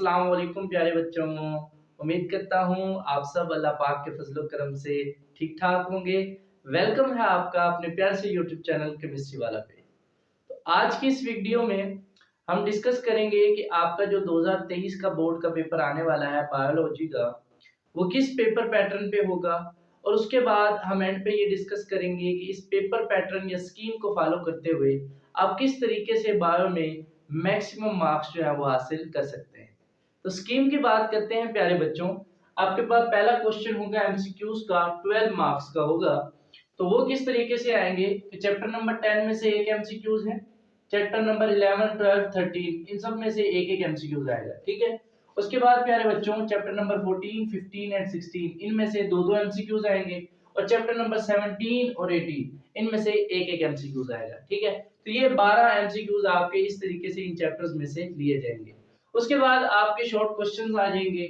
अस्सलाम वालेकुम प्यारे बच्चों। उम्मीद करता हूँ आप सब अल्लाह पाक के फजलो करम से ठीक ठाक होंगे। वेलकम है आपका अपने प्यार से यूट्यूब चैनल केमिस्ट्री वाला पे। तो आज की इस वीडियो में हम डिस्कस करेंगे कि आपका जो 2023 का बोर्ड का पेपर आने वाला है बायोलॉजी का, वो किस पेपर पैटर्न पे होगा। और उसके बाद हम एंड पे ये डिस्कस करेंगे कि इस पेपर पैटर्न या स्कीम को फॉलो करते हुए आप किस तरीके से बायो में मैक्सिमम मार्क्स जो है वो हासिल कर सकते हैं। तो स्कीम की बात करते हैं प्यारे बच्चों। आपके पास पहला क्वेश्चन होगा एमसीक्यूज का, 12 मार्क्स का होगा। तो वो किस तरीके से आएंगे कि चैप्टर नंबर 10 में से एक एमसीक्यूज है, चैप्टर नंबर 11, 12, 13 इन सब में से एक एक एमसीक्यूज आएगा, ठीक है। उसके बाद प्यारे बच्चों चैप्टर नंबर 14, 15 एंड 16 इनमें से दो दो एमसीक्यूज आएंगे और चैप्टर नंबर 17 और 18 इनमें से एक एक एमसीक्यूज आएगा, ठीक है। तो ये 12 एमसीक्यूज आपके इस तरीके से इन चैप्टर्स में से लिए जाएंगे। उसके बाद आपके शॉर्ट क्वेश्चंस आ जाएंगे,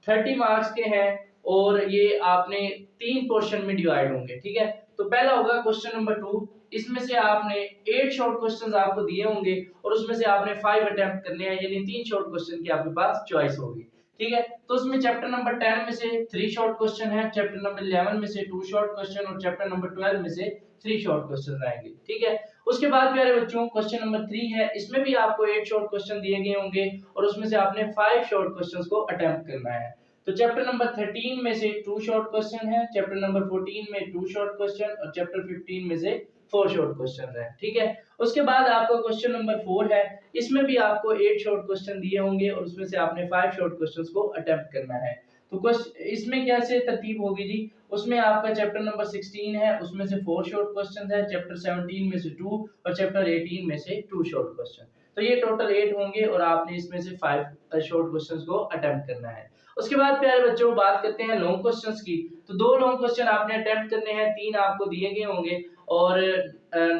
30 मार्क्स के हैं और ये आपने 3 पोर्शन में डिवाइड होंगे, ठीक है। तो पहला होगा क्वेश्चन नंबर 2, इसमें से आपने 8 शॉर्ट क्वेश्चंस आपको दिए होंगे और उसमें से आपने 5 अटेम्प्ट करने हैं, यानी 3 शॉर्ट क्वेश्चन की आपके पास चॉइस होगी, ठीक है। तो उसमें चैप्टर नंबर 10 में से 3 शॉर्ट क्वेश्चन है, चैप्टर नंबर 11 में से 2 शॉर्ट क्वेश्चन और चैप्टर नंबर 12 में से 3 शॉर्ट क्वेश्चन आएंगे, ठीक है। उसके बाद प्यारे बच्चों क्वेश्चन नंबर 3 है, इसमें भी आपको 8 शॉर्ट क्वेश्चन दिए गए होंगे और उसमें से आपने 5 शॉर्ट क्वेश्चंस को अटेम्प्ट करना है। तो चैप्टर नंबर 13 में से 2 शॉर्ट क्वेश्चन है, चैप्टर नंबर 14 में 2 शॉर्ट क्वेश्चन और चैप्टर 15 में से 4 शॉर्ट क्वेश्चन है, ठीक है। उसके बाद आपका क्वेश्चन नंबर 4 है, इसमें भी आपको 8 शॉर्ट क्वेश्चन दिए होंगे और उसमें से आपने 5 शॉर्ट क्वेश्चंस को अटेम्प्ट करना है। तो इसमें कैसे तरतीब होगी जी, उसमें आपका चैप्टर नंबर 16 है, उसमें से 4 शॉर्ट क्वेश्चन है, चैप्टर 17 में से 2 और चैप्टर 18 में से 2 शॉर्ट क्वेश्चन। तो ये टोटल 8 होंगे और आपने इसमें से 5 शॉर्ट क्वेश्चंस को अटेम्प्ट करना है। उसके बाद प्यारे बच्चों बात करते हैं लॉन्ग क्वेश्चंस की। तो 2 लॉन्ग क्वेश्चन आपने अटेम्प्ट करने हैं, 3 आपको दिए गए होंगे और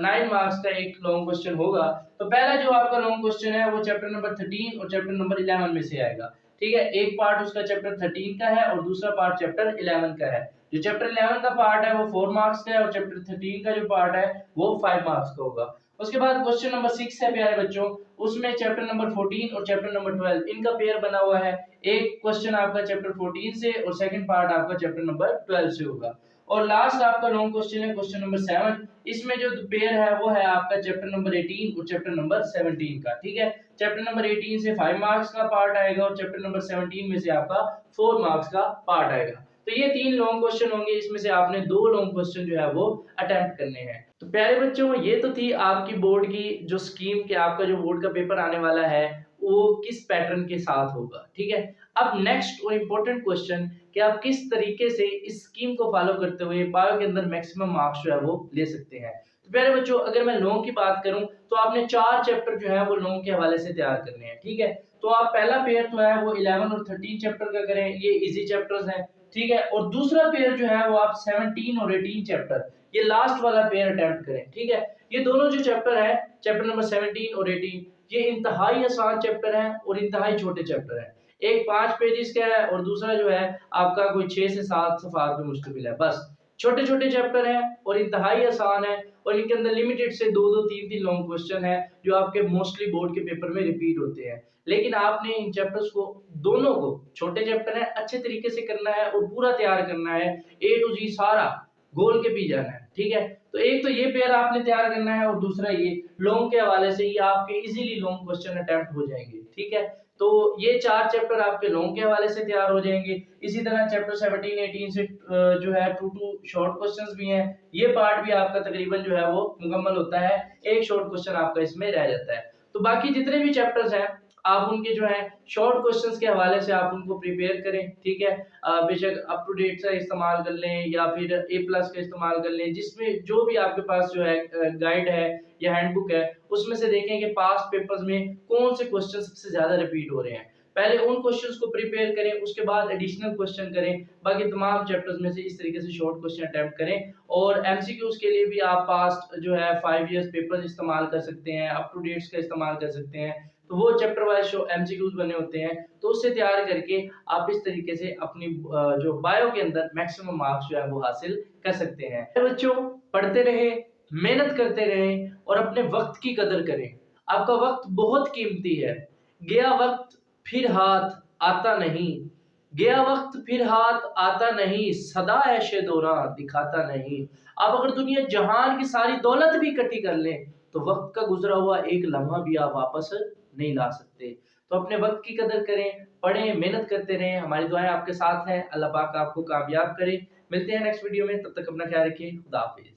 9 मार्क्स का एक लॉन्ग क्वेश्चन होगा। तो पहला जो आपका लॉन्ग क्वेश्चन है वो चैप्टर नंबर 13 और चैप्टर नंबर 11 में से आएगा, ठीक है। एक पार्ट उसका चैप्टर 13 का है और दूसरा पार्ट चैप्टर 11 का है। जो चैप्टर 11 का पार्ट है वो 4 मार्क्स का है और चैप्टर 13 का जो पार्ट है वो 5 मार्क्स का होगा। उसके बाद क्वेश्चन नंबर 6 है प्यारे बच्चों, उसमें चैप्टर नंबर 14 और चैप्टर नंबर 12 इनका पेयर बना हुआ है। एक क्वेश्चन आपका चैप्टर 14 से और सेकंड पार्ट आपका चैप्टर नंबर 12 से होगा। और लास्ट आपका लॉन्ग क्वेश्चन है क्वेश्चन नंबर 7, इसमें जो पेयर है वो है आपका चैप्टर नंबर 18 और चैप्टर नंबर 17 का, ठीक है। चैप्टर नंबर 18 से 5 मार्क्स का पार्ट आएगा और चैप्टर नंबर 17 में से आपका 4 मार्क्स का पार्ट आएगा। तो ये 3 लॉन्ग क्वेश्चन होंगे, इसमें से आपने 2 लॉन्ग क्वेश्चन जो है वो अटेम्प्ट करने हैं। तो प्यारे बच्चों ये तो थी आपकी बोर्ड की जो स्कीम के आपका जो बोर्ड का पेपर आने वाला है वो किस पैटर्न के साथ होगा, ठीक है। अब नेक्स्ट और इम्पोर्टेंट क्वेश्चन कि आप किस तरीके से इस स्कीम को फॉलो करते हुए बायो के अंदर मैक्सिमम मार्क्स जो है वो ले सकते हैं। तो प्यारे बच्चों अगर मैं लॉन्ग की बात करूं तो आपने 4 चैप्टर जो है वो लॉन्ग के हवाले से तैयार करने हैं, ठीक है। तो आप पहला पेयर तो है वो 11 और 13 चैप्टर का करें, ये इजी चैप्टर्स हैं, ठीक है। और दूसरा पेयर जो है वो आप 17 और 18 चैप्टर ये लास्ट वाला पेयर अटेम्प्ट करें, ठीक है। ये दोनों जो चैप्टर है चैप्टर नंबर 17 और 18 ये इंतहाई आसान चैप्टर है और इंतहाई छोटे चैप्टर है। एक 5 पेजेस का है और दूसरा जो है आपका कोई 6 से 7 सफ़ात पे मुश्तमिल है। बस छोटे छोटे चैप्टर हैं और इंतहाई आसान है और इनके अंदर लिमिटेड से 2-2 3-3 लॉन्ग क्वेश्चन है जो आपके मोस्टली बोर्ड के पेपर में रिपीट होते हैं। लेकिन आपने इन चैप्टर्स को दोनों को, छोटे चैप्टर है अच्छे तरीके से करना है और पूरा तैयार करना है, A to Z सारा गोल के पी जाना है, ठीक है। तो एक तो ये पेयर आपने तैयार करना है और दूसरा ये लॉन्ग के हवाले से ये आपके इजीली लॉन्ग क्वेश्चन अटेम्प्ट हो जाएंगे, ठीक है। तो ये 4 चैप्टर आपके लॉन्ग के हवाले से तैयार हो जाएंगे। इसी तरह चैप्टर 17 18 से जो है 2 शॉर्ट क्वेश्चंस भी हैं, ये पार्ट भी आपका तकरीबन जो है वो मुकम्मल होता है, एक शॉर्ट क्वेश्चन आपका इसमें रह जाता है। तो बाकी जितने भी चैप्टर्स हैं आप उनके जो है शॉर्ट क्वेश्चंस के हवाले से आप उनको प्रिपेयर करें, ठीक है। बेशक अप टू डेट का इस्तेमाल कर लें या फिर A+ का इस्तेमाल कर लें, जिसमें जो भी आपके पास जो है गाइड है या हैंडबुक है उसमें से देखें कि पास्ट पेपर्स में कौन से क्वेश्चन सबसे ज्यादा रिपीट हो रहे हैं। पहले उन क्वेश्चंस को प्रिपेयर करें, उसके बाद एडिशनल क्वेश्चन करें, बाकी तमाम चैप्टर्स में से इस तरीके से शॉर्ट क्वेश्चन अटेम्प्ट करें। और एमसीक्यूज के लिए भी आप पास्ट जो है 5 इयर्स पेपर्स इस्तेमाल कर सकते हैं, अप टू डेट्स का इस्तेमाल कर सकते हैं। तो वो चैप्टर वाइज एमसीक्यूज बने होते हैं, तो उससे तैयार करके आप इस तरीके से अपनी जो बायो के अंदर मैक्सिमम मार्क्स जो है वो हासिल कर सकते हैं। बच्चों पढ़ते रहे, मेहनत करते रहें और अपने वक्त की कदर करें। आपका वक्त बहुत कीमती है, गया वक्त फिर हाथ आता नहीं, गया वक्त फिर हाथ आता नहीं, सदा ऐशे दौरान दिखाता नहीं। आप अगर दुनिया जहान की सारी दौलत भी इकट्ठी कर लें तो वक्त का गुजरा हुआ एक लम्हा भी आप वापस नहीं ला सकते। तो अपने वक्त की कदर करें, पढ़ें, मेहनत करते रहें। हमारी दुआएं आपके साथ हैं। अल्लाह पाक आपको कामयाब करे। मिलते हैं नेक्स्ट वीडियो में, तब तक अपना ख्याल रखिए। खुदा हाफिज।